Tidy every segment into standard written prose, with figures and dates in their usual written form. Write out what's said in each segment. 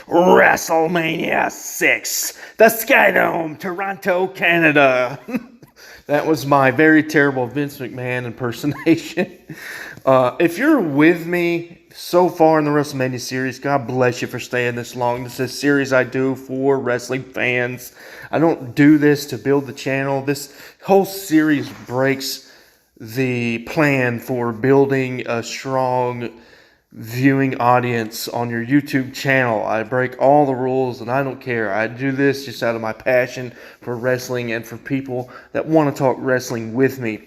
Wrestlemania 6, the Skydome, Toronto, Canada. That was my very terrible Vince McMahon impersonation. If you're with me so far in the WrestleMania series, God bless you for staying this long. This is a series I do for wrestling fans. I don't do this to build the channel. This whole series breaks the plan for building a strong viewing audience on your YouTube channel. I break all the rules and I don't care. I do this just out of my passion for wrestling and for people that want to talk wrestling with me.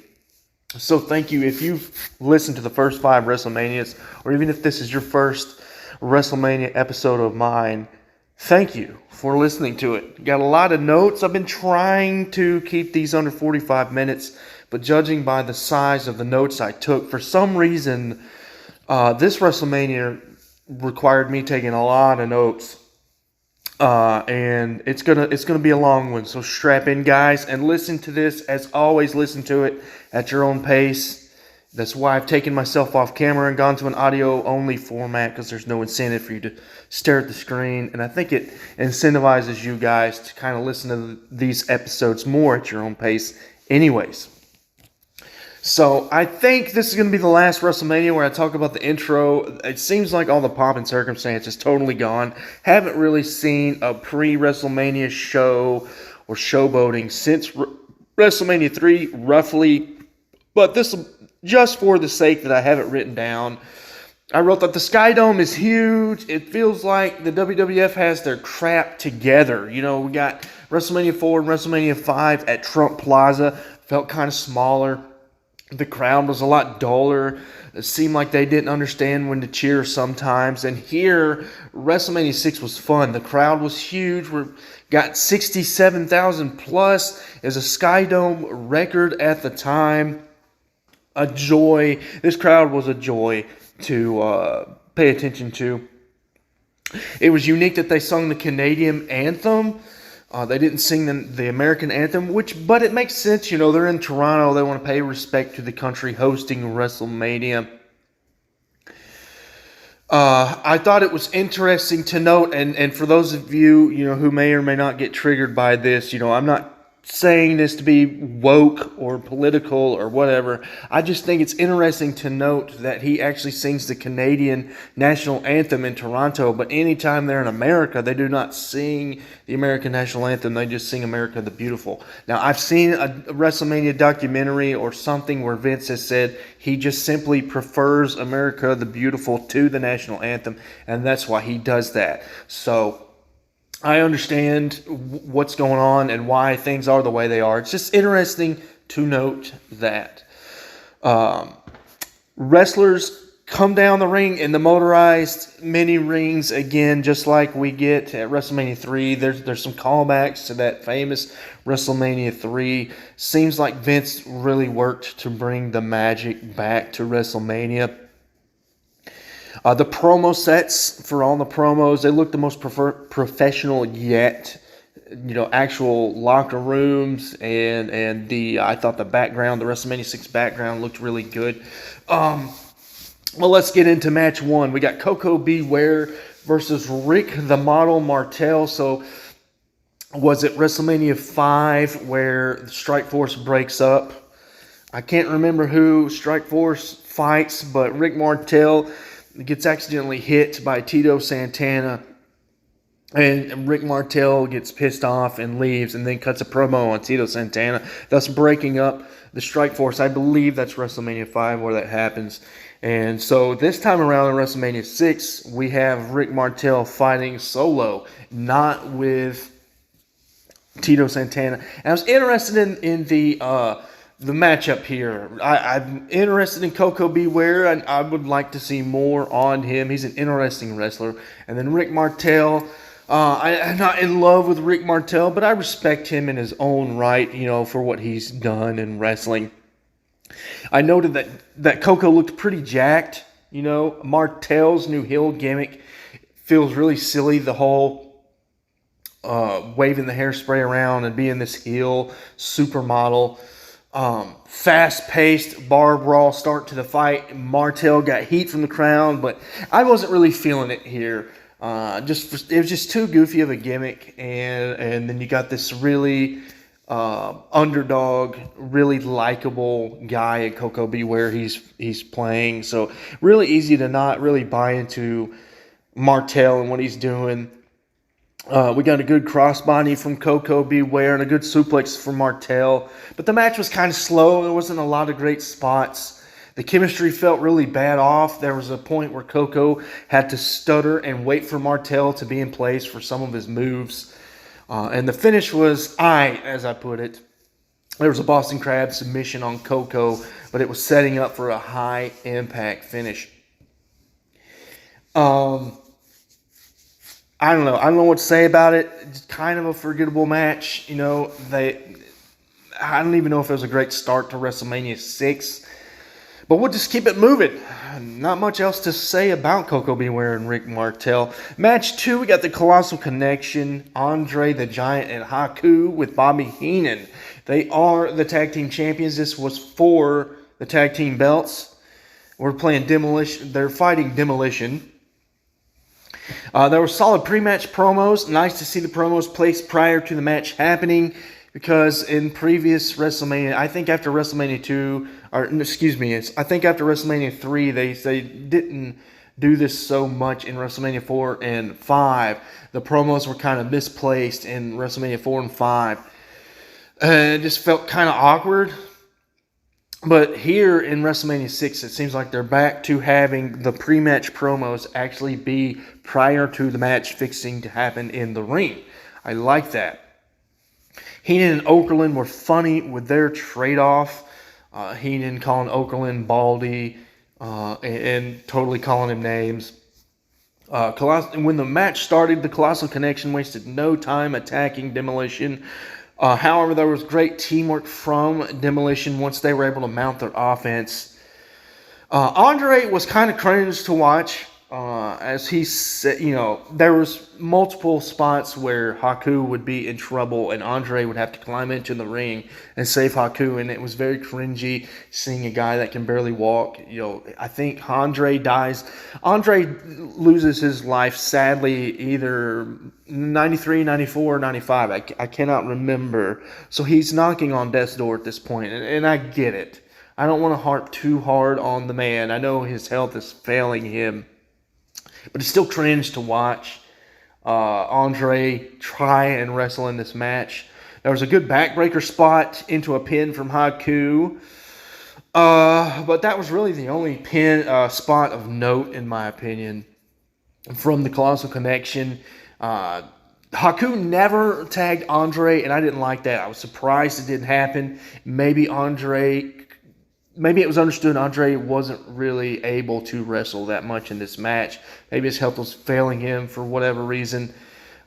So thank you. If you've listened to the first 5 WrestleManias, or even if this is your first WrestleMania episode of mine, thank you for listening to it. Got a lot of notes. I've been trying to keep these under 45 minutes, but judging by the size of the notes I took, for some reason, this WrestleMania required me taking a lot of notes, and it's gonna be a long one. So strap in, guys, and listen to this. As always, listen to it at your own pace. That's why I've taken myself off camera and gone to an audio-only format, because there's no incentive for you to stare at the screen, and I think it incentivizes you guys to kind of listen to these episodes more at your own pace, anyways. So, I think this is going to be the last WrestleMania where I talk about the intro. It seems like all the pomp and circumstance is totally gone. Haven't really seen a pre-WrestleMania show or showboating since WrestleMania 3, roughly. But this, just for the sake that I have it written down, I wrote that the Skydome is huge. It feels like the WWF has their crap together. You know, we got WrestleMania 4 and WrestleMania 5 at Trump Plaza. Felt kind of smaller. The crowd was a lot duller. It seemed like they didn't understand when to cheer sometimes. And here, WrestleMania 6 was fun. The crowd was huge. We got 67,000 plus as a Skydome record at the time. A joy. This crowd was a joy to pay attention to. It was unique that they sung the Canadian anthem. They didn't sing the American anthem, but it makes sense. You know, they're in Toronto. They want to pay respect to the country hosting WrestleMania. I thought it was interesting to note, and for those of you, who may or may not get triggered by this, I'm not saying this to be woke or political or whatever. I just think it's interesting to note that he actually sings the Canadian national anthem in Toronto, but anytime they're in America, they do not sing the American national anthem. They just sing America the Beautiful. Now, I've seen a WrestleMania documentary or something where Vince has said he just simply prefers America the Beautiful to the national anthem, and that's why he does that. So I understand what's going on and why things are the way they are. It's just interesting to note that. Wrestlers come down the ring in the motorized mini rings again, just like we get at WrestleMania 3. There's some callbacks to that famous WrestleMania 3. Seems like Vince really worked to bring the magic back to WrestleMania. The promo sets for all the promos, they look the most professional yet. Actual locker rooms and I thought the background, the WrestleMania 6 background looked really good. Well, let's get into match 1. We got Coco Beware versus Rick the Model Martel. So, was it WrestleMania 5 where the Strike Force breaks up? I can't remember who Strike Force fights, but Rick Martel gets accidentally hit by Tito Santana, and Rick Martel gets pissed off and leaves, and then cuts a promo on Tito Santana, thus breaking up the Strike Force. I believe that's WrestleMania 5 where that happens. And so this time around in WrestleMania 6, we have Rick Martel fighting solo, not with Tito Santana. And I was interested in the matchup here. I'm interested in Coco Beware, and I would like to see more on him. He's an interesting wrestler. And then Rick Martel. I'm not in love with Rick Martel, but I respect him in his own right, for what he's done in wrestling. I noted that Coco looked pretty jacked. Martel's new heel gimmick feels really silly. The whole waving the hairspray around and being this heel supermodel. Fast-paced bar brawl start to the fight. Martel got heat from the crowd, but I wasn't really feeling it here. It was just too goofy of a gimmick, and then you got this really underdog, really likable guy at Coco Beware. He's playing, so really easy to not really buy into Martel and what he's doing. We got a good crossbody from Coco Beware and a good suplex from Martel, but the match was kind of slow. There wasn't a lot of great spots. The chemistry felt really bad off. There was a point where Coco had to stutter and wait for Martel to be in place for some of his moves. And the finish was as I put it. There was a Boston Crab submission on Coco, but it was setting up for a high-impact finish. I don't know. I don't know what to say about it. It's kind of a forgettable match. I don't even know if it was a great start to WrestleMania 6. But we'll just keep it moving. Not much else to say about Coco Beware and Rick Martel. Match 2, we got the Colossal Connection, Andre the Giant and Haku with Bobby Heenan. They are the tag team champions. This was for the tag team belts. We're playing Demolition. They're fighting Demolition. There were solid pre-match promos. Nice to see the promos placed prior to the match happening. Because in previous WrestleMania, I think after WrestleMania 2, I think after WrestleMania 3, they didn't do this so much in WrestleMania 4 and 5. The promos were kind of misplaced in WrestleMania 4 and 5. It just felt kind of awkward. But here in WrestleMania 6, it seems like they're back to having the pre-match promos actually be prior to the match fixing to happen in the ring. I like that. Heenan and Okerlund were funny with their trade-off. Heenan calling Okerlund Baldy and totally calling him names. When the match started, the Colossal Connection wasted no time attacking Demolition. However, there was great teamwork from Demolition once they were able to mount their offense. Andre was kind of cringe to watch. As he said, there was multiple spots where Haku would be in trouble and Andre would have to climb into the ring and save Haku, and it was very cringy seeing a guy that can barely walk. I think Andre loses his life sadly either 93, 94, or 95. I cannot remember. So he's knocking on death's door at this point, and I get it. I don't want to harp too hard on the man. I know his health is failing him. But it's still cringe to watch Andre try and wrestle in this match. There was a good backbreaker spot into a pin from Haku. But that was really the only pin spot of note, in my opinion, from the Colossal Connection. Haku never tagged Andre, and I didn't like that. I was surprised it didn't happen. Maybe it was understood Andre wasn't really able to wrestle that much in this match. Maybe his health was failing him for whatever reason.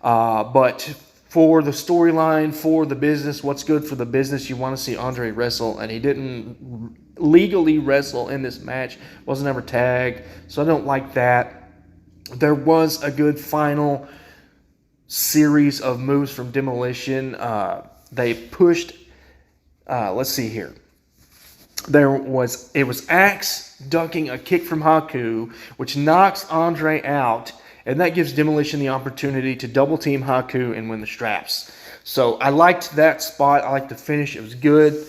But for the storyline, for the business, what's good for the business, you want to see Andre wrestle. And he didn't legally wrestle in this match. Wasn't ever tagged. So I don't like that. There was a good final series of moves from Demolition. They pushed, let's see here. It was Axe ducking a kick from Haku, which knocks Andre out, and that gives Demolition the opportunity to double team Haku and win the straps. So I liked that spot. I liked the finish. It was good.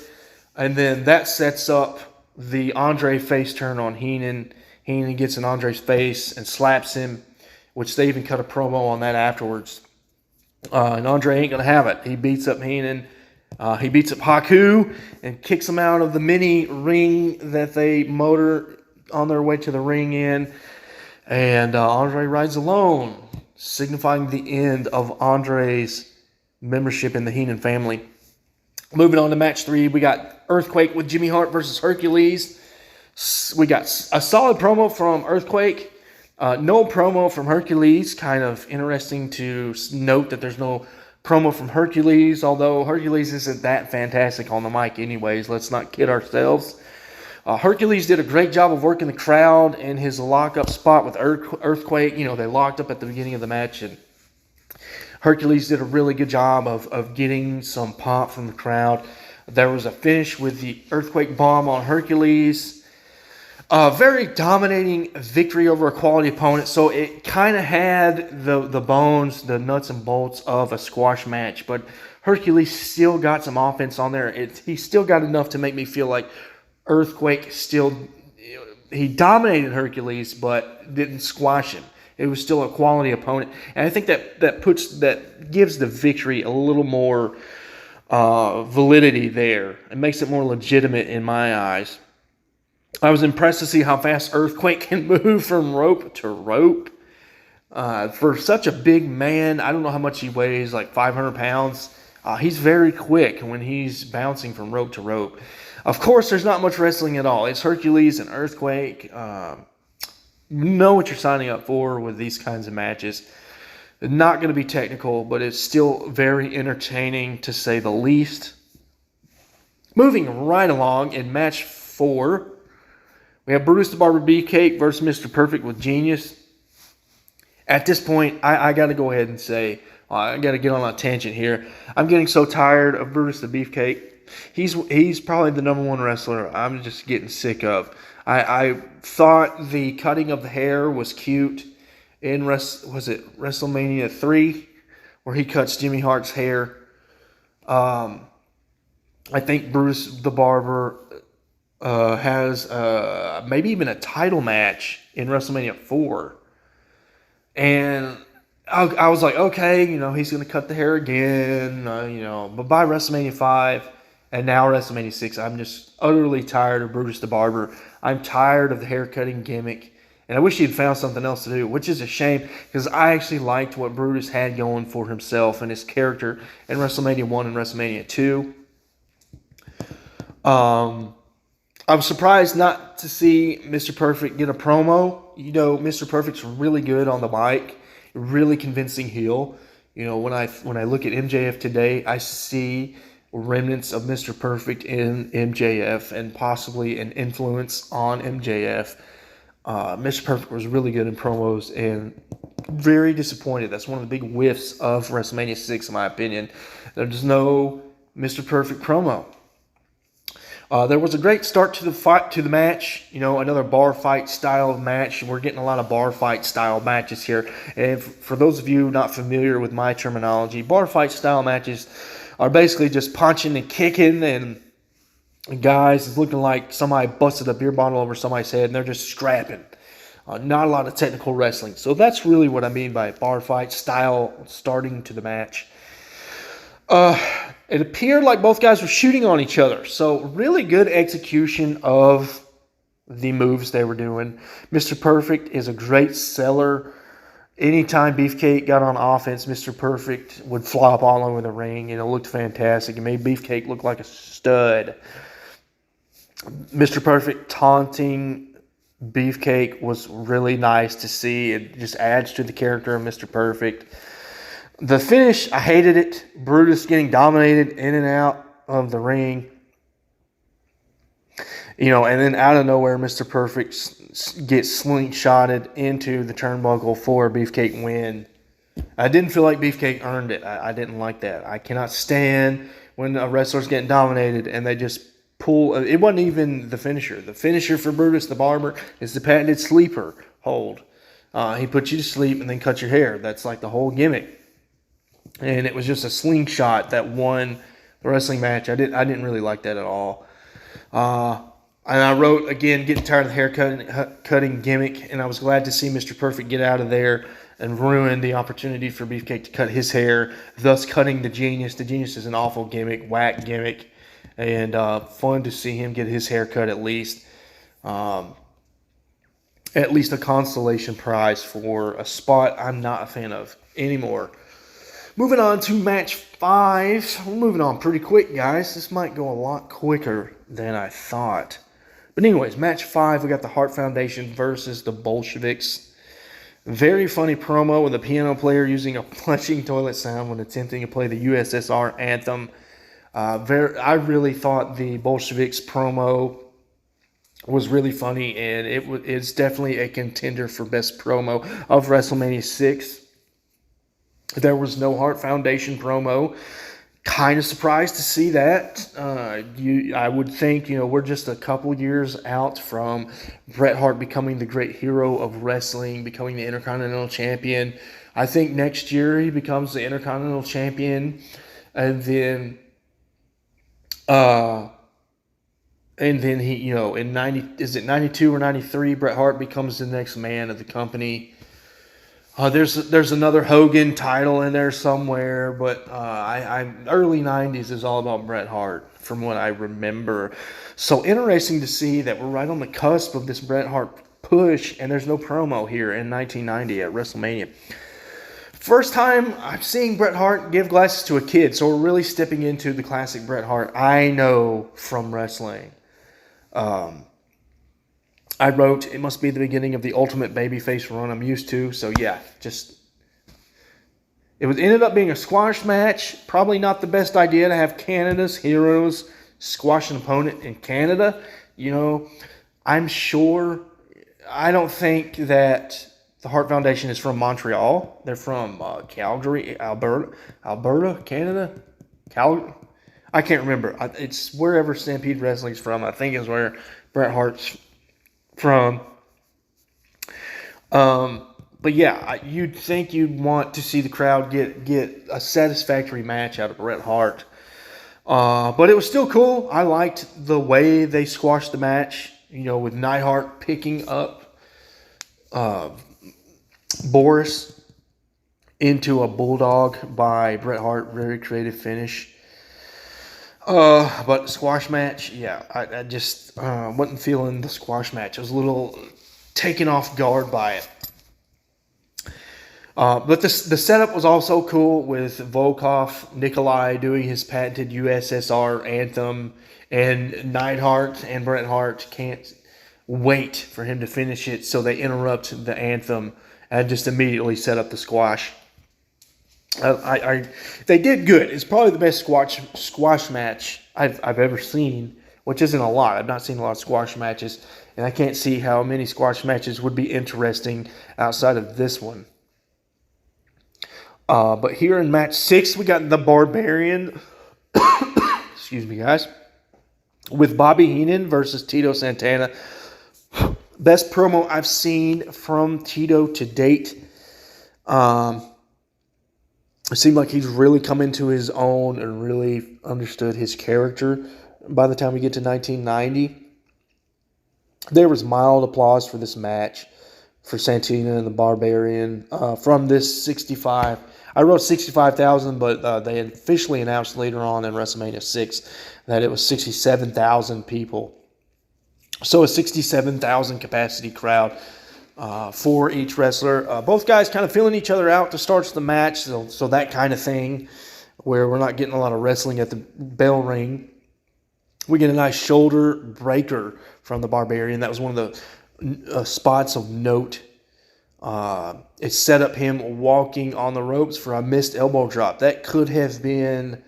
And then that sets up the Andre face turn on Heenan. Heenan gets in Andre's face and slaps him, which they even cut a promo on that afterwards. And Andre ain't going to have it. He beats up Heenan. He beats up Haku and kicks him out of the mini ring that they motor on their way to the ring in. And Andre rides alone, signifying the end of Andre's membership in the Heenan family. Moving on to match 3, we got Earthquake with Jimmy Hart versus Hercules. We got a solid promo from Earthquake. No promo from Hercules. Kind of interesting to note that there's no promo from Hercules, although Hercules isn't that fantastic on the mic anyways. Let's not kid ourselves. Hercules did a great job of working the crowd in his lockup spot with Earthquake. They locked up at the beginning of the match, and Hercules did a really good job of getting some pop from the crowd. There was a finish with the Earthquake bomb on Hercules. Very dominating victory over a quality opponent. So it kind of had the bones, the nuts and bolts of a squash match, but Hercules still got some offense on there. He still got enough to make me feel like Earthquake still, he dominated Hercules, but didn't squash him. It was still a quality opponent, and I think that gives the victory a little more validity there. It makes it more legitimate in my eyes. I was impressed to see how fast Earthquake can move from rope to rope. For such a big man, I don't know how much he weighs, like 500 pounds. He's very quick when he's bouncing from rope to rope. Of course, there's not much wrestling at all. It's Hercules and Earthquake. You know what you're signing up for with these kinds of matches. It's not going to be technical, but it's still very entertaining to say the least. Moving right along in match 4, we have Brutus the Barber Beefcake versus Mr. Perfect with Genius. At this point, I got to go ahead and say, I got to get on a tangent here. I'm getting so tired of Brutus the Beefcake. He's probably the number one wrestler I'm just getting sick of. I thought the cutting of the hair was cute in WrestleMania 3, where he cuts Jimmy Hart's hair. I think Brutus the Barber has maybe even a title match in WrestleMania 4. And I was like, okay, he's going to cut the hair again, but by WrestleMania 5 and now WrestleMania 6, I'm just utterly tired of Brutus the Barber. I'm tired of the haircutting gimmick, and I wish he'd found something else to do, which is a shame because I actually liked what Brutus had going for himself and his character in WrestleMania 1 and WrestleMania 2. I was surprised not to see Mr. Perfect get a promo. Mr. Perfect's really good on the mic, really convincing heel. When I look at MJF today, I see remnants of Mr. Perfect in MJF and possibly an influence on MJF. Mr. Perfect was really good in promos and very disappointed. That's one of the big whiffs of WrestleMania 6, in my opinion. There's no Mr. Perfect promo. There was a great start to the match. Another bar fight style match. We're getting a lot of bar fight style matches here. And for those of you not familiar with my terminology, bar fight style matches are basically just punching and kicking, and guys, it's looking like somebody busted a beer bottle over somebody's head and they're just scrapping. Not a lot of technical wrestling. So that's really what I mean by bar fight style starting to the match. It appeared like both guys were shooting on each other. So really good execution of the moves they were doing. Mr. Perfect is a great seller. Anytime Beefcake got on offense, Mr. Perfect would flop all over the ring, and it looked fantastic. It made Beefcake look like a stud. Mr. Perfect taunting Beefcake was really nice to see. It just adds to the character of Mr. Perfect. The finish, I hated it. Brutus getting dominated in and out of the ring. And then out of nowhere, Mr. Perfect gets slingshotted into the turnbuckle for a Beefcake win. I didn't feel like Beefcake earned it. I didn't like that. I cannot stand when a wrestler's getting dominated and they just pull. It wasn't even the finisher. The finisher for Brutus the Barber is the patented sleeper hold. He puts you to sleep and then cuts your hair. That's like the whole gimmick. And it was just a slingshot that won the wrestling match. I didn't really like that at all. And I wrote, again, getting tired of the hair-cutting gimmick, and I was glad to see Mr. Perfect get out of there and ruin the opportunity for Beefcake to cut his hair, thus cutting the Genius. The Genius is an awful gimmick, whack gimmick, and fun to see him get his hair cut at least. At least a consolation prize for a spot I'm not a fan of anymore. Moving on to match 5. We're moving on pretty quick, guys. This might go a lot quicker than I thought. But anyways, match 5, we got the Hart Foundation versus the Bolsheviks. Very funny promo with a piano player using a flushing toilet sound when attempting to play the USSR anthem. I really thought the Bolsheviks promo was really funny, and it's definitely a contender for best promo of WrestleMania 6. There was no Hart Foundation promo. kind of surprised to see that. I would think, we're just a couple years out from Bret Hart becoming the great hero of wrestling, becoming the Intercontinental Champion. I think next year he becomes the Intercontinental Champion, and then, he, in 92 or 93, Bret Hart becomes the next man of the company. There's another Hogan title in there somewhere, but I early 90s is all about Bret Hart from what I remember. So interesting to see that we're right on the cusp of this Bret Hart push, and there's no promo here in 1990 at WrestleMania. First time I'm seeing Bret Hart give glasses to a kid, so we're really stepping into the classic Bret Hart I know from wrestling. I wrote, it must be the beginning of the ultimate babyface run I'm used to. So yeah, ended up being a squash match. Probably not the best idea to have Canada's heroes squash an opponent in Canada. I don't think that the Hart Foundation is from Montreal. They're from Calgary, Alberta, Canada. Calgary. I can't remember. It's wherever Stampede Wrestling's from. I think is where Bret Hart's from. But yeah, you'd think you'd want to see the crowd get a satisfactory match out of Bret Hart. But it was still cool. I liked the way they squashed the match, with Neidhart picking up Boris into a bulldog by Bret Hart. Very creative finish. But squash match, yeah, I just wasn't feeling the squash match. I was a little taken off guard by it. But the setup was also cool with Volkov, Nikolai doing his patented USSR anthem, and Neidhart and Bret Hart can't wait for him to finish it, so they interrupt the anthem and just immediately set up the squash. They did good. It's probably the best squash match I've ever seen, which isn't a lot. I've not seen a lot of squash matches, and I can't see how many squash matches would be interesting outside of this one. But here in match 6, we got the Barbarian, excuse me, guys, with Bobby Heenan versus Tito Santana. Best promo I've seen from Tito to date. It seemed like he's really come into his own and really understood his character by the time we get to 1990. There was mild applause for this match for Santana and the Barbarian from this 65. I wrote 65,000, but they officially announced later on in WrestleMania 6 that it was 67,000 people. So a 67,000 capacity crowd for each wrestler. Both guys kind of feeling each other out to start the match, so that kind of thing where we're not getting a lot of wrestling at the bell ring. We get a nice shoulder breaker from the Barbarian. That was one of the spots of note. It set up him walking on the ropes for a missed elbow drop. That could have been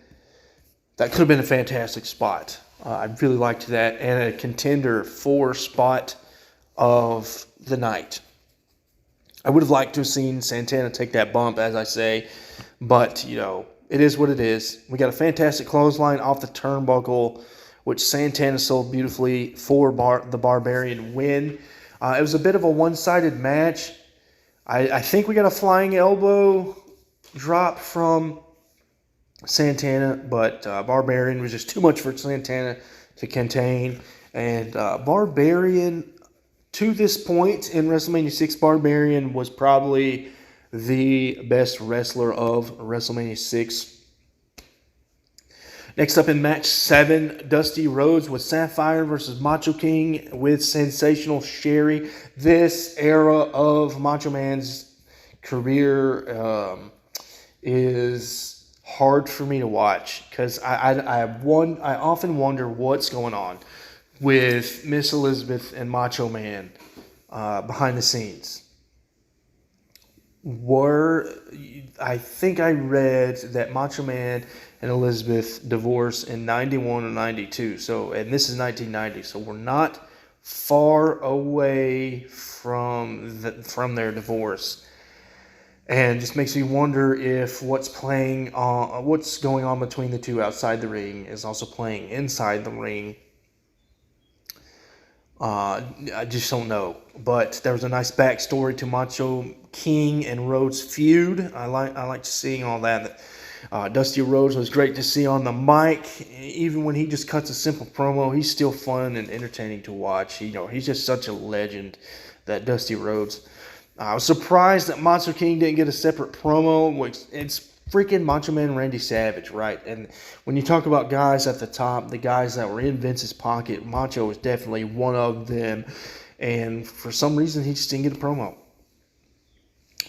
a fantastic spot. I really liked that, and a contender for spot of the night. I would have liked to have seen Santana take that bump, as I say, but it is what it is. We got a fantastic clothesline off the turnbuckle, which Santana sold beautifully for the Barbarian win. It was a bit of a one-sided match. I think we got a flying elbow drop from Santana, but Barbarian was just too much for Santana to contain. And Barbarian, to this point in WrestleMania 6, Barbarian was probably the best wrestler of WrestleMania 6. Next up in match 7, Dusty Rhodes with Sapphire versus Macho King with Sensational Sherry. This era of Macho Man's career is hard for me to watch because I often wonder what's going on with Miss Elizabeth and Macho Man behind the scenes. I think I read that Macho Man and Elizabeth divorced in 91 or 92. And this is 1990, so we're not far away from their divorce. And just makes me wonder if what's going on between the two outside the ring is also playing inside the ring. I just don't know. But there was a nice backstory to Macho King and Rhodes' feud. I like seeing all that. Dusty Rhodes was great to see on the mic. Even when he just cuts a simple promo, he's still fun and entertaining to watch. He's just such a legend, that Dusty Rhodes. I was surprised that Macho King didn't get a separate promo. It's freaking Macho Man Randy Savage, right? And when you talk about guys at the top, the guys that were in Vince's pocket, Macho was definitely one of them. And for some reason, he just didn't get a promo.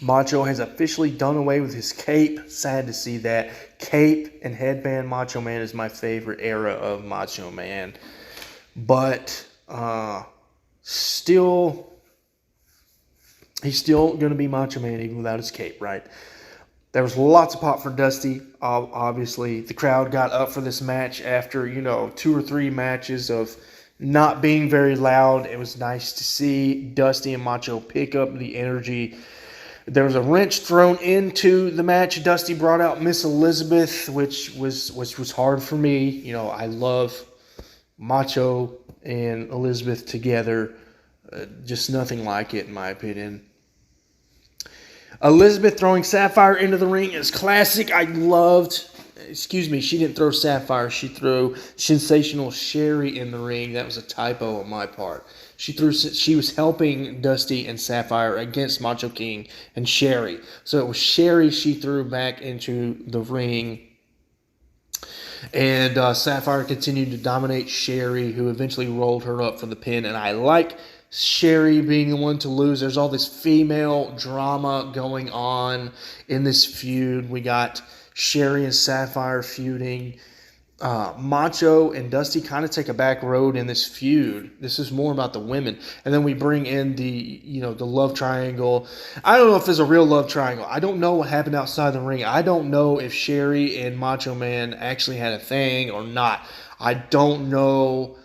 Macho has officially done away with his cape. Sad to see that. Cape and headband Macho Man is my favorite era of Macho Man. But he's still going to be Macho Man even without his cape, right? There was lots of pop for Dusty. Obviously, the crowd got up for this match after, 2 or 3 matches of not being very loud. It was nice to see Dusty and Macho pick up the energy. There was a wrench thrown into the match. Dusty brought out Miss Elizabeth, which was hard for me. I love Macho and Elizabeth together. Just nothing like it, in my opinion. Elizabeth throwing Sapphire into the ring is classic. She didn't throw Sapphire. She threw Sensational Sherry in the ring. That was a typo on my part. She was helping Dusty and Sapphire against Macho King and Sherry. So it was Sherry she threw back into the ring. And Sapphire continued to dominate Sherry, who eventually rolled her up for the pin. And I like Sherry being the one to lose. There's all this female drama going on in this feud. We got Sherry and Sapphire feuding. Macho and Dusty kind of take a back road in this feud. This is more about the women. And then we bring in the love triangle. I don't know if there's a real love triangle. I don't know what happened outside the ring. I don't know if Sherry and Macho Man actually had a thing or not. I don't know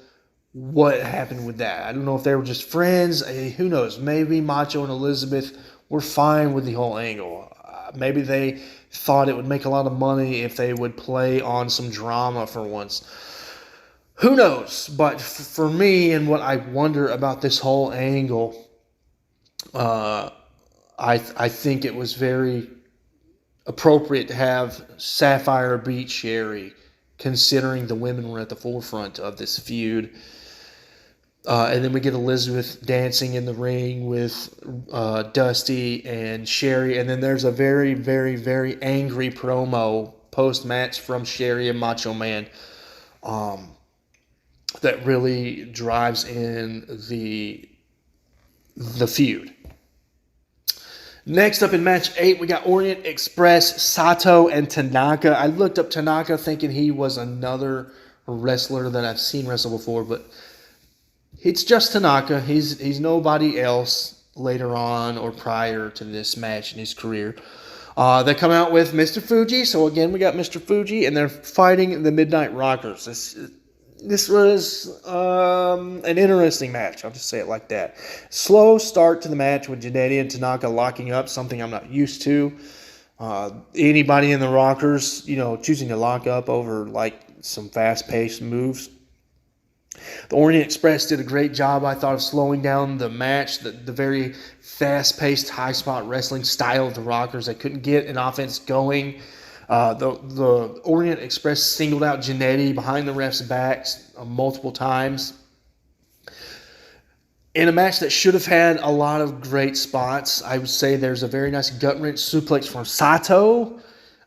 what happened with that. I don't know if they were just friends. Who knows? Maybe Macho and Elizabeth were fine with the whole angle. Maybe they thought it would make a lot of money if they would play on some drama for once. Who knows? But for me, and what I wonder about this whole angle, I think it was very appropriate to have Sapphire beat Sherry, considering the women were at the forefront of this feud. And then we get Elizabeth dancing in the ring with Dusty and Sherry. And then there's a very, very, very angry promo post-match from Sherry and Macho Man that really drives in the feud. Next up in match 8, we got Orient Express, Sato, and Tanaka. I looked up Tanaka thinking he was another wrestler that I've seen wrestle before, but it's just Tanaka. He's nobody else later on or prior to this match in his career. They come out with Mr. Fuji. So again, we got Mr. Fuji, and they're fighting the Midnight Rockers. This was an interesting match. I'll just say it like that. Slow start to the match with Jannetty and Tanaka locking up, something I'm not used to. Anybody in the Rockers, choosing to lock up over like some fast-paced moves. The Orient Express did a great job, I thought, of slowing down the match, the very fast-paced, high-spot wrestling style of the Rockers. They couldn't get an offense going. The Orient Express singled out Jannetty behind the ref's backs multiple times. In a match that should have had a lot of great spots, I would say there's a very nice gut-wrench suplex from Sato.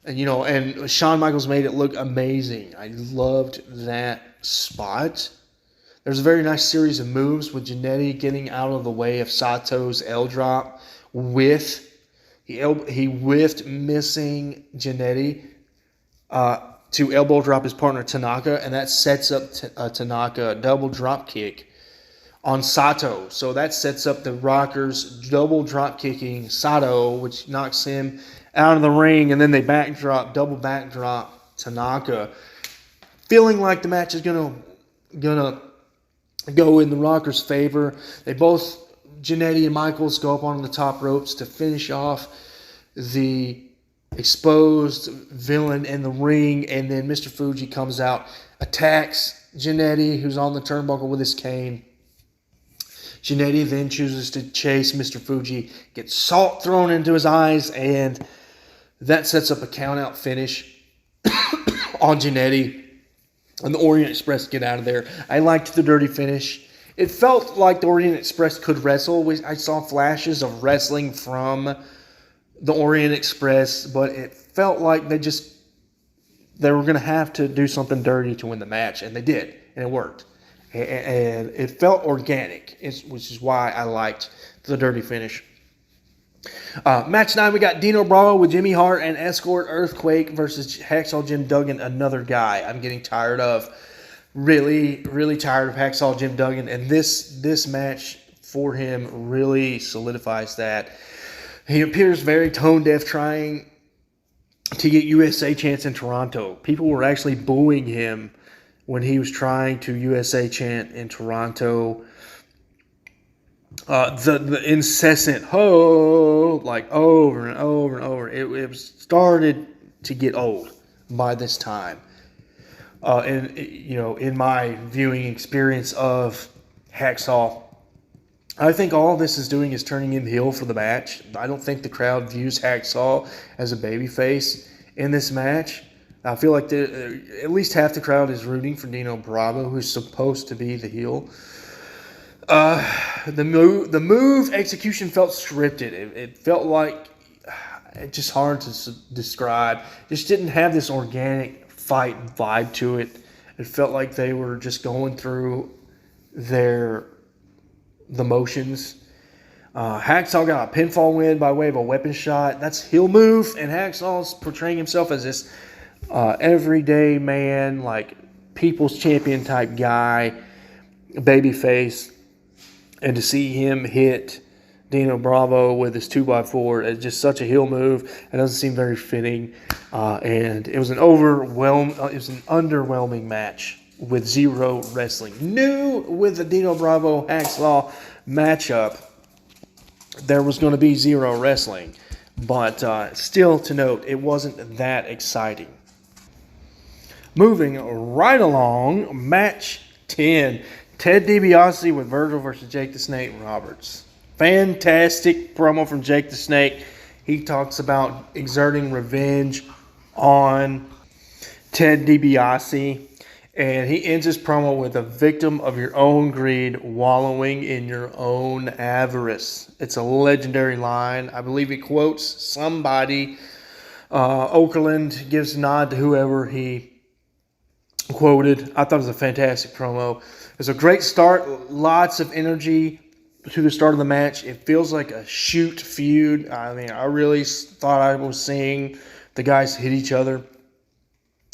And Shawn Michaels made it look amazing. I loved that spot. There's a very nice series of moves with Jannetty getting out of the way of Sato's L-drop. He whiffed, missing Jannetty to elbow drop his partner Tanaka, and that sets up Tanaka double drop kick on Sato. So that sets up the Rockers double drop kicking Sato, which knocks him out of the ring, and then they double backdrop Tanaka, feeling like the match is gonna go in the Rockers' favor. Jannetty and Michaels go up on the top ropes to finish off the exposed villain in the ring, and then Mr. Fuji comes out, attacks Jannetty, who's on the turnbuckle with his cane. Jannetty then chooses to chase Mr. Fuji, gets salt thrown into his eyes, and that sets up a count-out finish on Jannetty. And the Orient Express get out of there. I liked the dirty finish. It felt like the Orient Express could wrestle. I saw flashes of wrestling from the Orient Express, but it felt like they were going to have to do something dirty to win the match, and they did, and it worked. And it felt organic, which is why I liked the dirty finish. Match 9, we got Dino Bravo with Jimmy Hart and Escort Earthquake versus Hacksaw Jim Duggan, another guy I'm getting tired of. Really, really tired of Hacksaw Jim Duggan, and this match for him really solidifies that. He appears very tone-deaf, trying to get USA chants in Toronto. People were actually booing him when he was trying to USA chant in Toronto. The incessant ho, like over and over and over. It started to get old by this time. And in my viewing experience of Hacksaw, I think all this is doing is turning him heel for the match. I don't think the crowd views Hacksaw as a babyface in this match. I feel like at least half the crowd is rooting for Dino Bravo, who's supposed to be the heel. The move execution felt scripted. It felt like it's just hard to describe. Just didn't have this organic fight vibe to it. It felt like they were just going through the motions. Hacksaw got a pinfall win by way of a weapon shot. That's heel move, and Hacksaw's portraying himself as this everyday man, like people's champion type guy, babyface. And to see him hit Dino Bravo with his 2x4 is just such a heel move. It doesn't seem very fitting. And it was an underwhelming match with zero wrestling. New with the Dino Bravo Hacksaw matchup, there was going to be zero wrestling. But still to note, it wasn't that exciting. Moving right along, match 10. Ted DiBiase with Virgil versus Jake the Snake Roberts. Fantastic promo from Jake the Snake. He talks about exerting revenge on Ted DiBiase. And he ends his promo with a victim of your own greed, wallowing in your own avarice. It's a legendary line. I believe he quotes somebody. Okerlund gives a nod to whoever he quoted. I thought it was a fantastic promo. It was a great start. Lots of energy to the start of the match. It feels like a shoot feud. I mean, I really thought I was seeing the guys hit each other.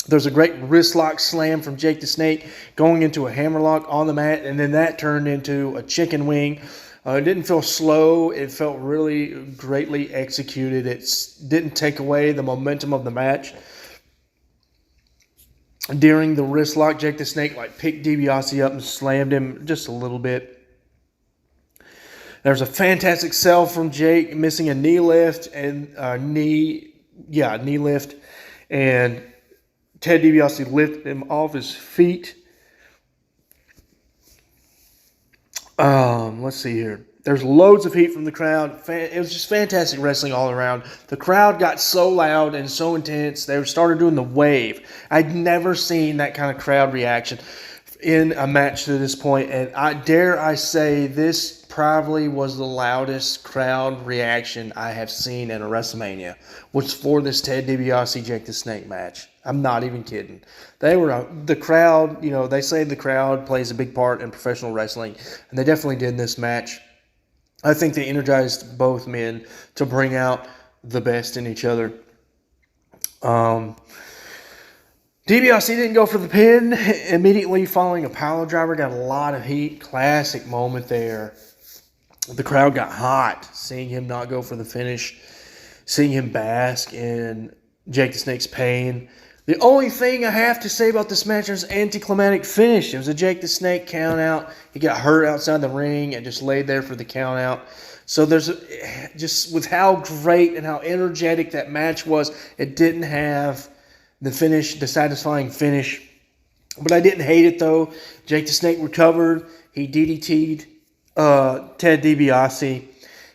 There's a great wrist lock slam from Jake the Snake going into a hammerlock on the mat, and then that turned into a chicken wing. It didn't feel slow. It felt really greatly executed. It didn't take away the momentum of the match. During the wrist lock, Jake the Snake picked DiBiase up and slammed him just a little bit. There's a fantastic sell from Jake, missing a knee lift and knee lift, and Ted DiBiase lifted him off his feet. Let's see here. There's loads of heat from the crowd. It was just fantastic wrestling all around. The crowd got so loud and so intense. They started doing the wave. I'd never seen that kind of crowd reaction in a match to this point. And I say this probably was the loudest crowd reaction I have seen in a WrestleMania, was for this Ted DiBiase Jake the Snake match. I'm not even kidding. The crowd, they say the crowd plays a big part in professional wrestling, and they definitely did in this match. I think they energized both men to bring out the best in each other. DiBiase didn't go for the pin. Immediately following a pile driver, got a lot of heat. Classic moment there. The crowd got hot seeing him not go for the finish, seeing him bask in Jake the Snake's pain. The only thing I have to say about this match is anticlimactic finish. It was a Jake the Snake count out. He got hurt outside the ring and just laid there for the count out. So just with how great and how energetic that match was, it didn't have the finish, the satisfying finish. But I didn't hate it though. Jake the Snake recovered. He DDT'd Ted DiBiase.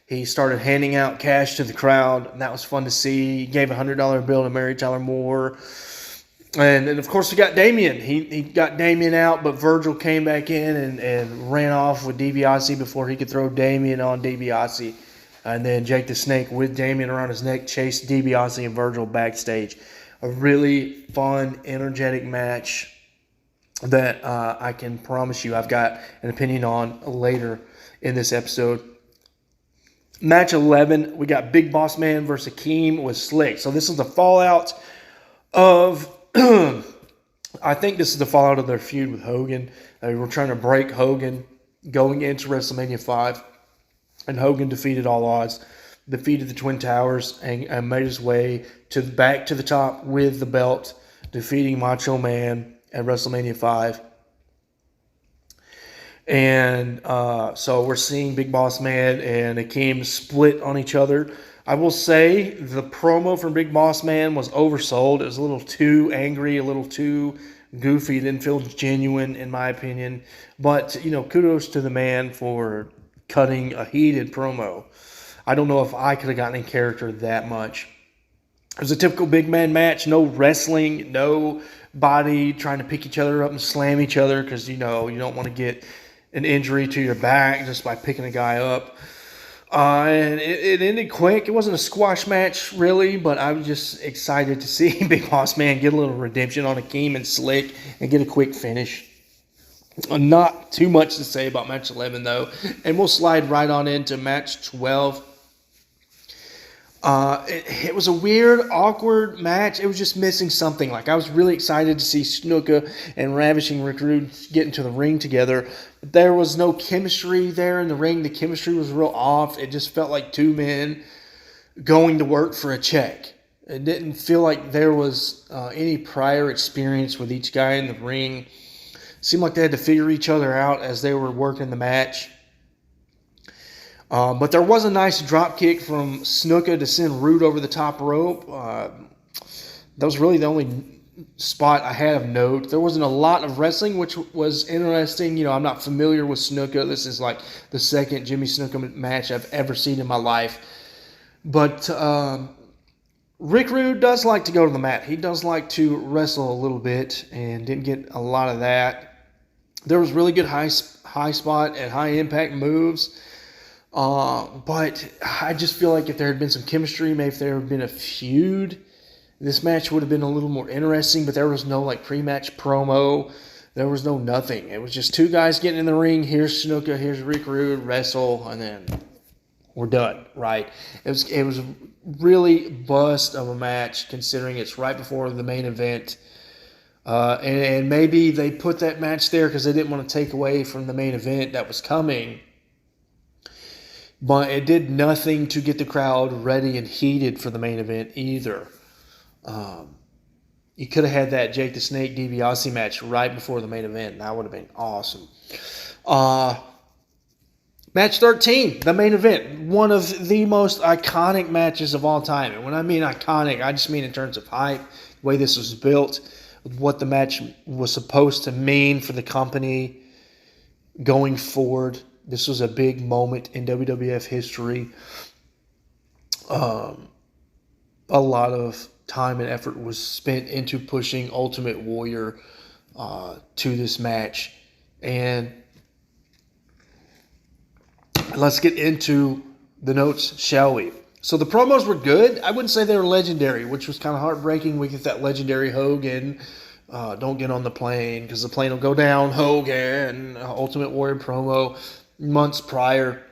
He started handing out cash to the crowd, and that was fun to see. He gave a $100 bill to Mary Tyler Moore. And of course, we got Damien. He got Damien out, but Virgil came back in and ran off with DiBiase before he could throw Damien on DiBiase. And then Jake the Snake with Damien around his neck chased DiBiase and Virgil backstage. A really fun, energetic match that I can promise you I've got an opinion on later in this episode. Match 11, we got Big Boss Man versus Akeem with Slick. So this is the fallout of... I think this is the fallout of their feud with Hogan. They were trying to break Hogan going into WrestleMania 5. And Hogan defeated all odds. Defeated the Twin Towers and made his way back to the top with the belt. Defeating Macho Man at WrestleMania 5. And so we're seeing Big Boss Man and Akeem split on each other. I will say the promo from Big Boss Man was oversold. It was a little too angry, a little too goofy. It didn't feel genuine, in my opinion. But, kudos to the man for cutting a heated promo. I don't know if I could have gotten in character that much. It was a typical big man match. No wrestling, no body trying to pick each other up and slam each other because, you don't want to get an injury to your back just by picking a guy up. And it ended quick. It wasn't a squash match, really, but I was just excited to see Big Boss Man get a little redemption on Akeem and Slick and get a quick finish. Not too much to say about match 11, though. And we'll slide right on into match 12. It was a weird, awkward match. It was just missing something. Like, I was really excited to see Snuka and Ravishing Rick Rude get into the ring together. But there was no chemistry there in the ring. The chemistry was real off. It just felt like two men going to work for a check. It didn't feel like there was any prior experience with each guy in the ring. It seemed like they had to figure each other out as they were working the match. But there was a nice drop kick from Snuka to send Rude over the top rope. That was really the only spot I had of note. There wasn't a lot of wrestling, which was interesting. I'm not familiar with Snuka. This is like the second Jimmy Snuka match I've ever seen in my life. But Rick Rude does like to go to the mat. He does like to wrestle a little bit and didn't get a lot of that. There was really good high spot and high impact moves. But I just feel like if there had been some chemistry, maybe if there had been a feud, this match would have been a little more interesting, but there was no pre-match promo. There was no nothing. It was just two guys getting in the ring. Here's Snuka, here's Rick Rude, wrestle, and then we're done, right? It was really bust of a match considering it's right before the main event. And maybe they put that match there because they didn't want to take away from the main event that was coming. But it did nothing to get the crowd ready and heated for the main event either. You could have had that Jake the Snake DiBiase match right before the main event. And that would have been awesome. Match 13, the main event. One of the most iconic matches of all time. And when I mean iconic, I just mean in terms of hype, the way this was built, what the match was supposed to mean for the company going forward. This was a big moment in WWF history. A lot of time and effort was spent into pushing Ultimate Warrior to this match. And let's get into the notes, shall we? So the promos were good. I wouldn't say they were legendary, which was kind of heartbreaking. We get that legendary Hogan, don't get on the plane because the plane will go down, Hogan, Ultimate Warrior promo months prior.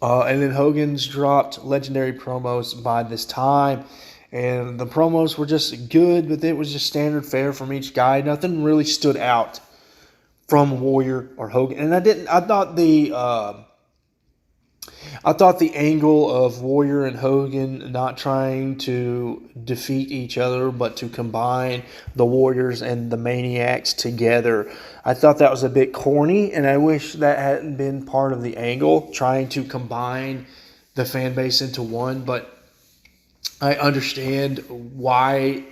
And then Hogan's dropped legendary promos by this time. And the promos were just good, but it was just standard fare from each guy. Nothing really stood out from Warrior or Hogan. And I thought the I thought the angle of Warrior and Hogan not trying to defeat each other, but to combine the Warriors and the Maniacs together, I thought that was a bit corny, and I wish that hadn't been part of the angle, trying to combine the fan base into one. But I understand why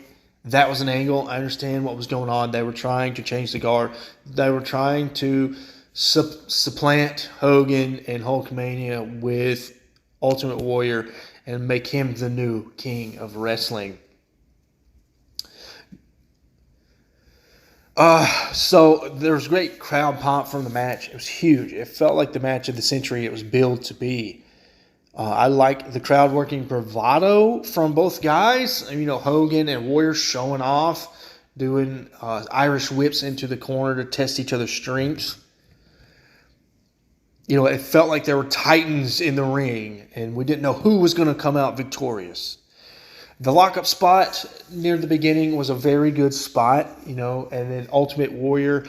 that was an angle. I understand what was going on. They were trying to change the guard. They were trying to supplant Hogan and Hulkmania with Ultimate Warrior and make him the new king of wrestling. So there was great crowd pop from the match. It was huge. It felt like the match of the century it was billed to be. I like the crowd working bravado from both guys. Hogan and Warrior showing off, doing Irish whips into the corner to test each other's strengths. It felt like there were titans in the ring, and we didn't know who was going to come out victorious. The lockup spot near the beginning was a very good spot, and then Ultimate Warrior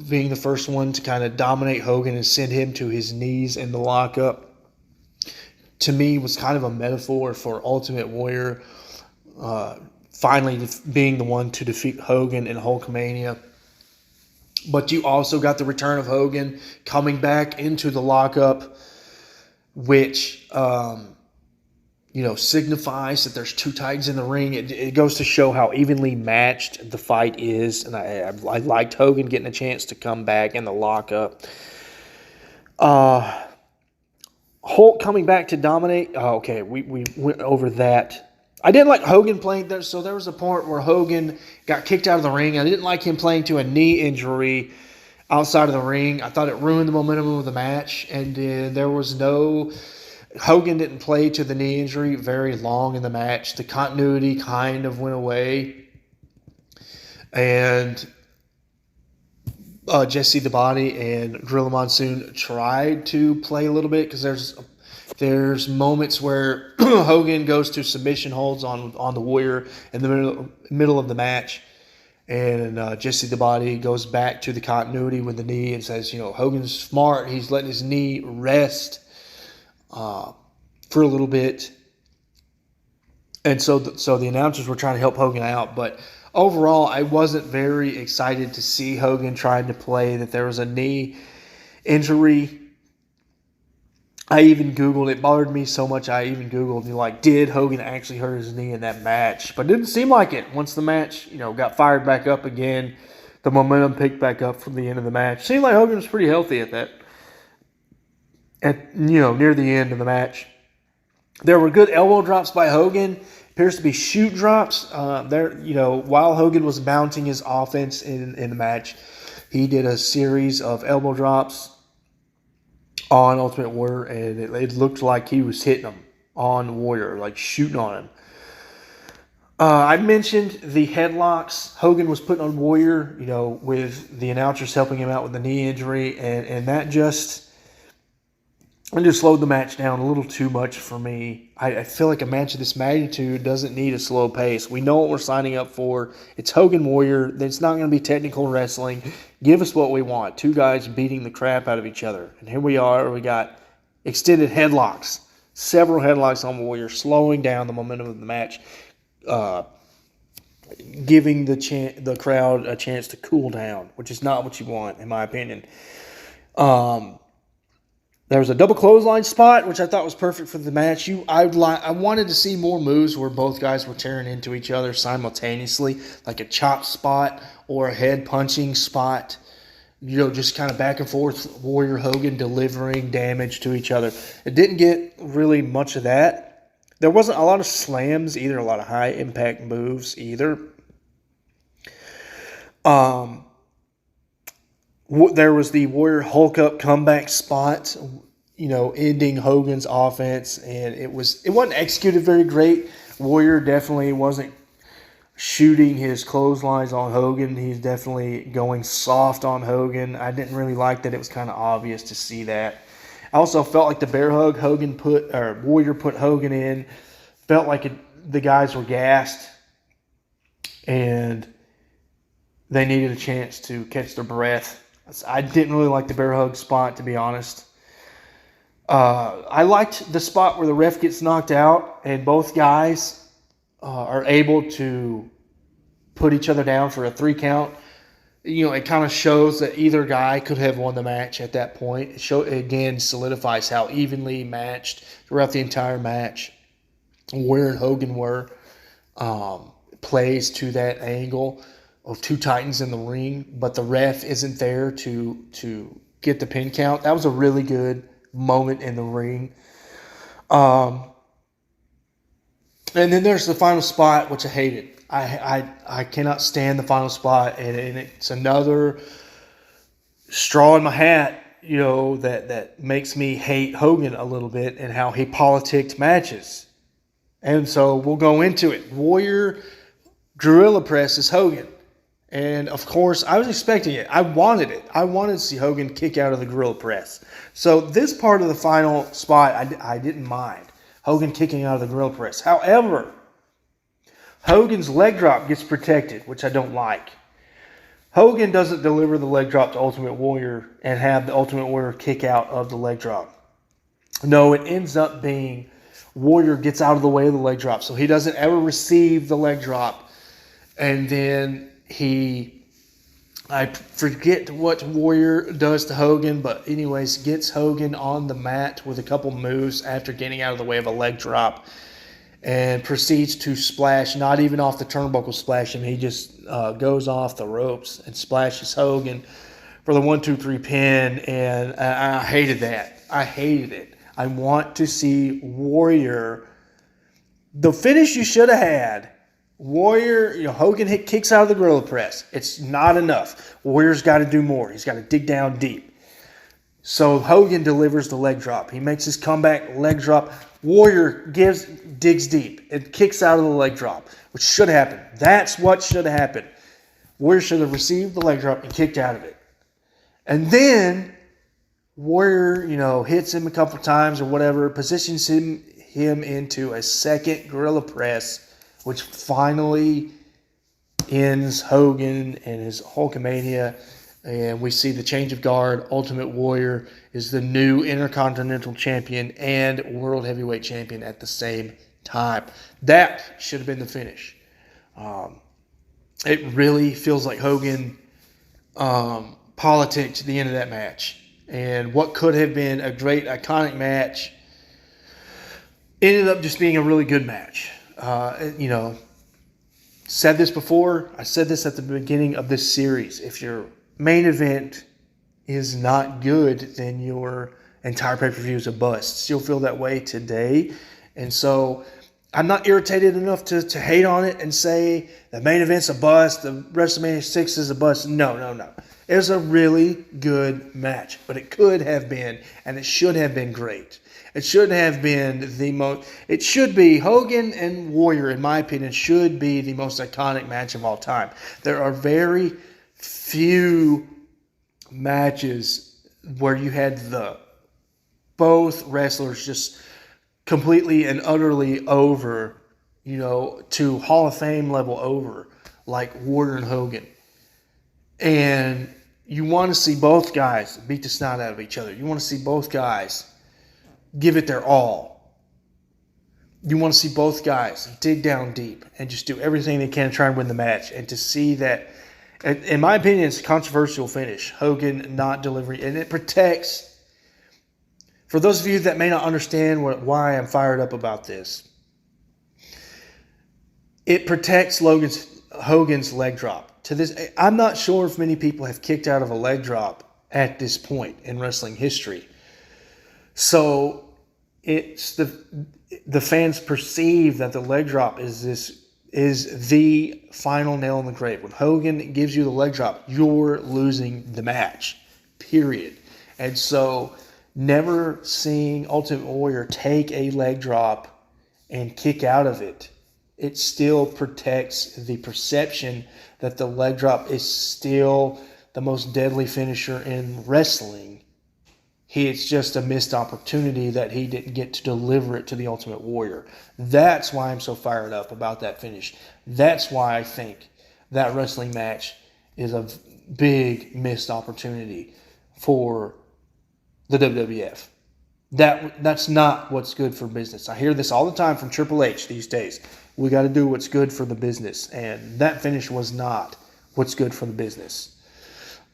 being the first one to kind of dominate Hogan and send him to his knees in the lockup, to me, was kind of a metaphor for Ultimate Warrior finally being the one to defeat Hogan in Hulkmania. But you also got the return of Hogan coming back into the lockup, which, signifies that there's two titans in the ring. It goes to show how evenly matched the fight is. And I liked Hogan getting a chance to come back in the lockup. Hulk coming back to dominate. Okay, we went over that. I didn't like Hogan playing there. So there was a part where Hogan got kicked out of the ring. I didn't like him playing to a knee injury outside of the ring. I thought it ruined the momentum of the match. And there was Hogan didn't play to the knee injury very long in the match. The continuity kind of went away. And Jesse the Body and Gorilla Monsoon tried to play a little bit, because there's moments where Hogan goes to submission holds on the Warrior in the middle of the match, and Jesse the Body goes back to the continuity with the knee and says, Hogan's smart. He's letting his knee rest for a little bit. And so the announcers were trying to help Hogan out, but overall, I wasn't very excited to see Hogan trying to play that there was a knee injury. I even Googled, it bothered me so much, I even Googled, did Hogan actually hurt his knee in that match? But it didn't seem like it. Once the match, got fired back up again, the momentum picked back up from the end of the match. Seemed like Hogan was pretty healthy near the end of the match. There were good elbow drops by Hogan. Appears to be shoot drops. While Hogan was mounting his offense in the match, he did a series of elbow drops on Ultimate Warrior, and it looked like he was hitting them on Warrior, like shooting on him. I mentioned the headlocks Hogan was putting on Warrior, with the announcers helping him out with the knee injury, and that just slowed the match down a little too much for me. I feel like a match of this magnitude doesn't need a slow pace. We know what we're signing up for. It's Hogan Warrior. It's not going to be technical wrestling. Give us what we want. Two guys beating the crap out of each other. And here we are. We got extended headlocks. Several headlocks on Warrior, slowing down the momentum of the match. Giving the crowd a chance to cool down, which is not what you want, in my opinion. There was a double clothesline spot, which I thought was perfect for the match. I wanted to see more moves where both guys were tearing into each other simultaneously, like a chop spot or a head punching spot. Just kind of back and forth, Warrior Hogan delivering damage to each other. It didn't get really much of that. There wasn't a lot of slams either, a lot of high impact moves either. There was the Warrior Hulk up comeback spot, ending Hogan's offense, and it wasn't executed very great. Warrior definitely wasn't shooting his clotheslines on Hogan. He's definitely going soft on Hogan. I didn't really like that. It was kind of obvious to see that. I also felt like the bear hug Warrior put Hogan in, felt like the guys were gassed, and they needed a chance to catch their breath. I didn't really like the bear hug spot, to be honest. I liked the spot where the ref gets knocked out and both guys are able to put each other down for a 3 count. It kind of shows that either guy could have won the match at that point. It again solidifies how evenly matched throughout the entire match Warrior and Hogan were. Plays to that angle of 2 Titans in the ring, but the ref isn't there to get the pin count. That was a really good moment in the ring. And then there's the final spot, which I hated. I cannot stand the final spot, and it's another straw in my hat, that makes me hate Hogan a little bit and how he politicked matches. And so we'll go into it. Warrior Gorilla presses Hogan. And, of course, I was expecting it. I wanted it. I wanted to see Hogan kick out of the Gorilla Press. So this part of the final spot, I didn't mind. Hogan kicking out of the Gorilla Press. However, Hogan's leg drop gets protected, which I don't like. Hogan doesn't deliver the leg drop to Ultimate Warrior and have the Ultimate Warrior kick out of the leg drop. No, it ends up being Warrior gets out of the way of the leg drop. So he doesn't ever receive the leg drop. And then I forget what Warrior does to Hogan, but anyways, gets Hogan on the mat with a couple moves after getting out of the way of a leg drop and proceeds to splash, not even off the turnbuckle splash him. He just goes off the ropes and splashes Hogan for the 1-2-3 pin, and I hated that. I hated it. I want to see Warrior, the finish you should have had. Warrior, Hogan kicks out of the Gorilla Press. It's not enough. Warrior's got to do more. He's got to dig down deep. So Hogan delivers the leg drop. He makes his comeback leg drop. Warrior digs deep and kicks out of the leg drop, which should happen. That's what should have happened. Warrior should have received the leg drop and kicked out of it. And then Warrior, hits him a couple times or whatever, positions him into a second Gorilla Press, which finally ends Hogan and his Hulkamania. And we see the change of guard. Ultimate Warrior is the new Intercontinental Champion and World Heavyweight Champion at the same time. That should have been the finish. It really feels like Hogan politicked the end of that match. And what could have been a great, iconic match ended up just being a really good match. Said this before. I said this at the beginning of this series. If your main event is not good, then your entire pay-per-view is a bust. Still feel that way today. And so I'm not irritated enough to hate on it and say the main event's a bust, the WrestleMania 6 is a bust. No. It was a really good match, but it could have been, and it should have been great. It should have been the most. It should be Hogan and Warrior, in my opinion, should be the most iconic match of all time. There are very few matches where you had both wrestlers just completely and utterly over, to Hall of Fame level over, like Warrior and Hogan. And you want to see both guys beat the snot out of each other. You want to see both guys give it their all. You want to see both guys dig down deep and just do everything they can to try and win the match. And to see that, in my opinion, it's a controversial finish. Hogan not delivering. And it protects, for those of you that may not understand why I'm fired up about this, it protects Hogan's leg drop. To this, I'm not sure if many people have kicked out of a leg drop at this point in wrestling history. So it's the fans perceive that the leg drop is the final nail in the grave. When Hogan gives you the leg drop, you're losing the match, period. And so never seeing Ultimate Warrior take a leg drop and kick out of it, it still protects the perception that the leg drop is still the most deadly finisher in wrestling. It's just a missed opportunity that he didn't get to deliver it to the Ultimate Warrior. That's why I'm so fired up about that finish. That's why I think that wrestling match is a big missed opportunity for the WWF. That's not what's good for business. I hear this all the time from Triple H these days. We got to do what's good for the business, and that finish was not what's good for the business.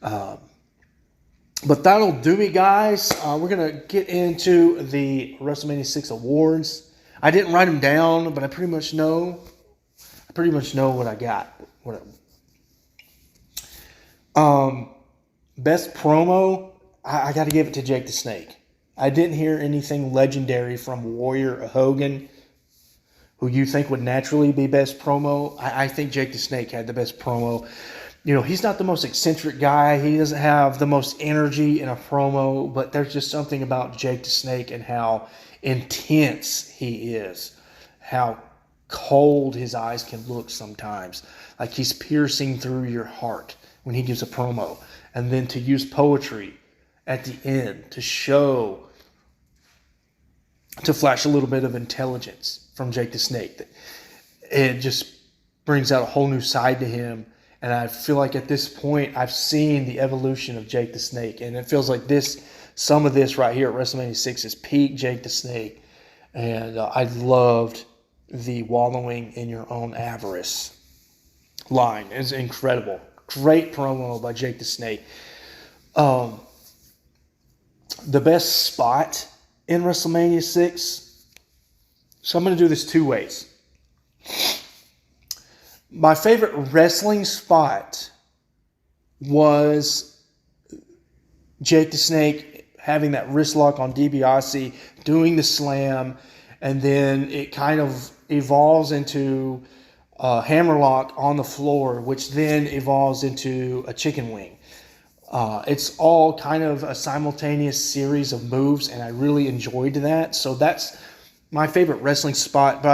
But that'll do me, guys. We're gonna get into the WrestleMania 6 awards. I didn't write them down, but I pretty much know what I got. Best promo, I got to give it to Jake the Snake. I didn't hear anything legendary from Warrior or Hogan, who you think would naturally be best promo. I think Jake the Snake had the best promo. You know, he's not the most eccentric guy. He doesn't have the most energy in a promo, but there's just something about Jake the Snake and how intense he is, how cold his eyes can look sometimes, like he's piercing through your heart when he gives a promo. And then to use poetry at the end to flash a little bit of intelligence from Jake the Snake. It just brings out a whole new side to him. And I feel like at this point, I've seen the evolution of Jake the Snake. And it feels like some of this right here at WrestleMania 6 is peak Jake the Snake. And I loved the wallowing in your own avarice line. It's incredible. Great promo by Jake the Snake. The best spot in WrestleMania 6. So I'm going to do this two ways. My favorite wrestling spot was Jake the Snake having that wrist lock on DiBiase, doing the slam, and then it kind of evolves into a hammerlock on the floor, which then evolves into a chicken wing. It's all kind of a simultaneous series of moves, and I really enjoyed that. So that's my favorite wrestling spot. But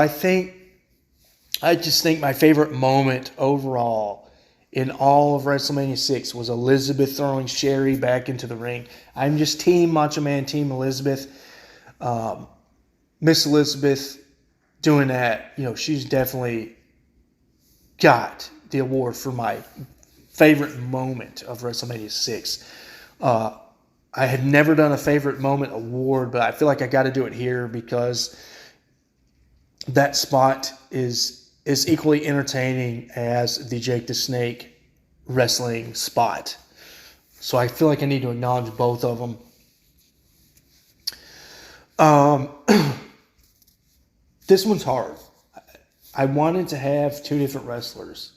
I just think my favorite moment overall in all of WrestleMania 6 was Elizabeth throwing Sherry back into the ring. I'm just Team Macho Man, Team Elizabeth. Miss Elizabeth doing that, you know, she's definitely got the award for my favorite moment of WrestleMania 6. I had never done a favorite moment award, but I feel like I got to do it here because that spot is equally entertaining as the Jake the Snake wrestling spot. So I feel like I need to acknowledge both of them. This one's hard. I wanted to have two different wrestlers.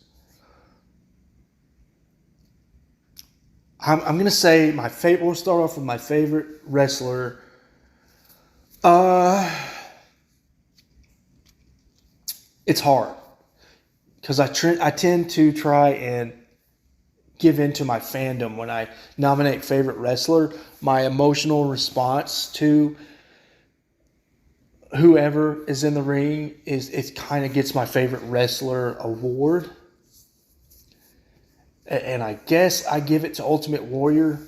I'm going to say my favorite. We'll start off with my favorite wrestler. It's hard because I tend to try and give into my fandom when I nominate favorite wrestler. My emotional response to whoever is in the ring it kind of gets my favorite wrestler award. And I guess I give it to Ultimate Warrior.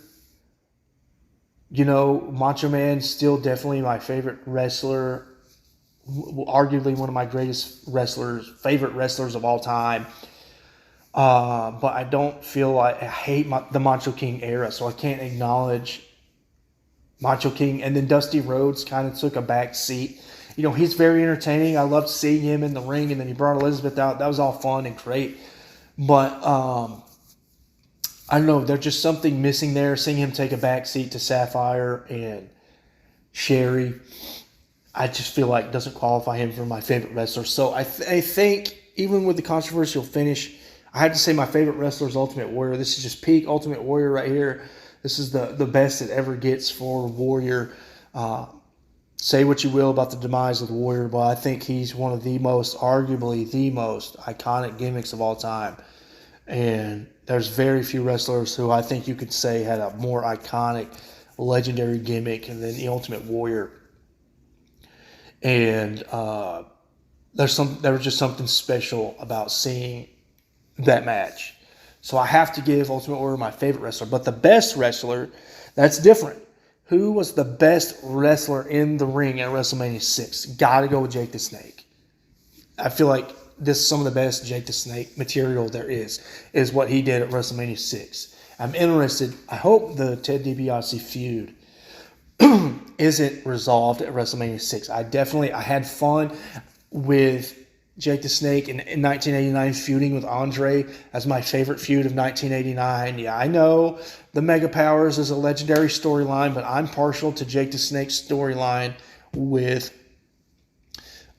You know, Macho Man's still definitely my favorite wrestler. Arguably one of my favorite wrestlers of all time. But I don't feel like I hate the Macho King era, so I can't acknowledge Macho King. And then Dusty Rhodes kind of took a back seat. You know, he's very entertaining. I loved seeing him in the ring, and then he brought Elizabeth out. That was all fun and great. But I don't know. There's just something missing there. Seeing him take a back seat to Sapphire and Sherry, I just feel like doesn't qualify him for my favorite wrestler. So I think even with the controversial finish, I had to say my favorite wrestler is Ultimate Warrior. This is just peak Ultimate Warrior right here. This is the best it ever gets for Warrior. Say what you will about the demise of the Warrior, but I think he's one of arguably the most iconic gimmicks of all time. And there's very few wrestlers who I think you could say had a more iconic, legendary gimmick than the Ultimate Warrior. And there was just something special about seeing that match. So I have to give Ultimate Warrior my favorite wrestler. But the best wrestler, that's different. Who was the best wrestler in the ring at WrestleMania 6? Got to go with Jake the Snake. I feel like this is some of the best Jake the Snake material there is what he did at WrestleMania 6. I'm interested. I hope the Ted DiBiase feud isn't resolved at WrestleMania 6. I had fun with Jake the Snake in 1989 feuding with Andre as my favorite feud of 1989. Yeah, I know the Mega Powers is a legendary storyline, but I'm partial to Jake the Snake's storyline with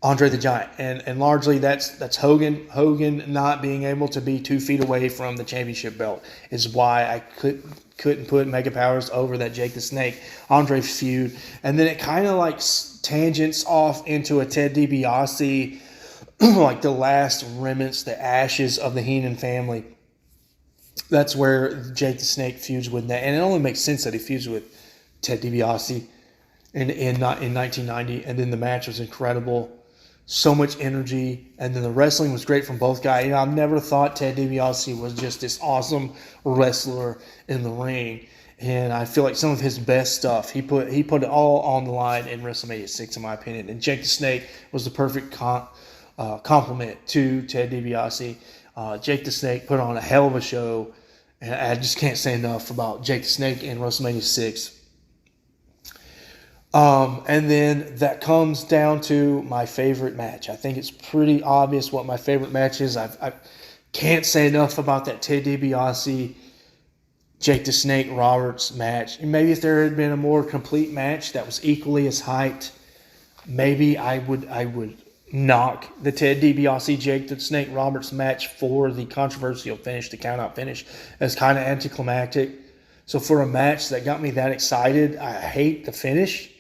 Andre the Giant, and largely that's Hogan. Hogan not being able to be 2 feet away from the championship belt is why I couldn't put Mega Powers over that Jake the Snake Andre feud. And then it kind of like tangents off into a Ted DiBiase, like the last remnants, the ashes of the Heenan family. That's where Jake the Snake feuds with that, and it only makes sense that he feuds with Ted DiBiase in 1990. And then the match was incredible. So much energy, and then the wrestling was great from both guys. I've never thought Ted DiBiase was just this awesome wrestler in the ring, and I feel like some of his best stuff he put it all on the line in WrestleMania 6, in my opinion. And Jake the Snake was the perfect compliment to Ted DiBiase. Jake the Snake put on a hell of a show, and I just can't say enough about Jake the Snake in WrestleMania 6. And then that comes down to my favorite match. I think it's pretty obvious what my favorite match is. I can't say enough about that Ted DiBiase, Jake the Snake Roberts match. And maybe if there had been a more complete match that was equally as hyped, maybe I would knock the Ted DiBiase, Jake the Snake Roberts match for the controversial finish, the count-out finish, as kind of anticlimactic. So for a match that got me that excited, I hate the finish.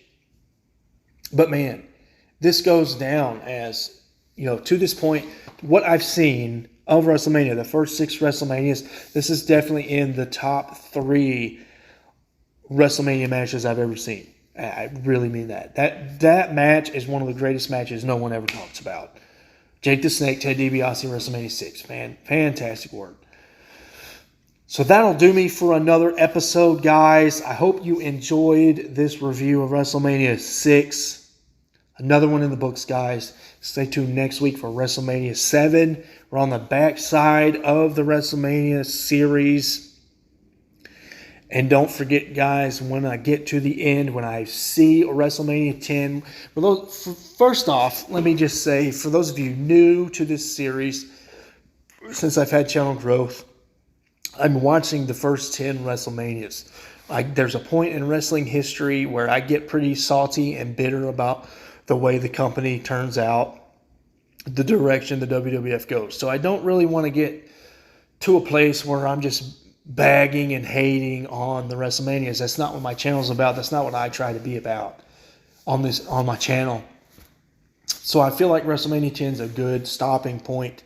But man, this goes down as, to this point, what I've seen of WrestleMania, the first 6 WrestleManias, this is definitely in the top 3 WrestleMania matches I've ever seen. I really mean that. That match is one of the greatest matches no one ever talks about. Jake the Snake, Ted DiBiase, WrestleMania 6. Man, fantastic work. So that'll do me for another episode, guys. I hope you enjoyed this review of WrestleMania 6. Another one in the books, guys. Stay tuned next week for WrestleMania 7. We're on the backside of the WrestleMania series. And don't forget, guys, when I get to the end, when I see WrestleMania 10, first off, let me just say, for those of you new to this series, since I've had channel growth, I'm watching the first 10 WrestleManias. There's a point in wrestling history where I get pretty salty and bitter about the way the company turns out, the direction the WWF goes. So I don't really want to get to a place where I'm just bagging and hating on the WrestleManias. That's not what my channel's about. That's not what I try to be about on my channel. So I feel like WrestleMania 10 is a good stopping point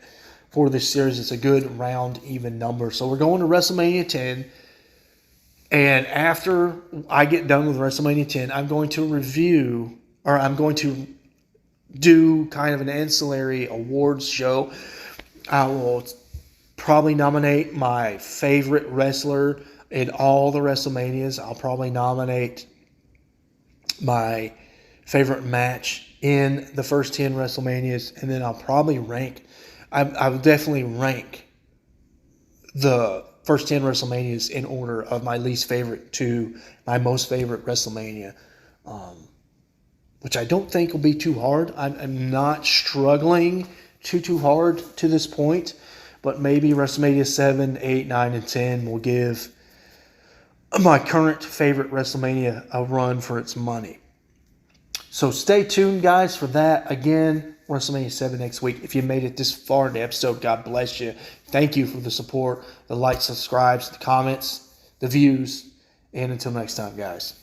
for this series. It's a good round, even number. So we're going to WrestleMania 10. And after I get done with WrestleMania 10, I'm going to do kind of an ancillary awards show. I will probably nominate my favorite wrestler in all the WrestleManias. I'll probably nominate my favorite match in the first 10 WrestleManias. And then I'll probably I will definitely rank the first 10 WrestleManias in order of my least favorite to my most favorite WrestleMania. Which I don't think will be too hard. I'm not struggling too hard to this point, but maybe WrestleMania 7, 8, 9, and 10 will give my current favorite WrestleMania a run for its money. So stay tuned, guys, for that. Again, WrestleMania 7 next week. If you made it this far in the episode, God bless you. Thank you for the support, the likes, subscribes, the comments, the views, and until next time, guys.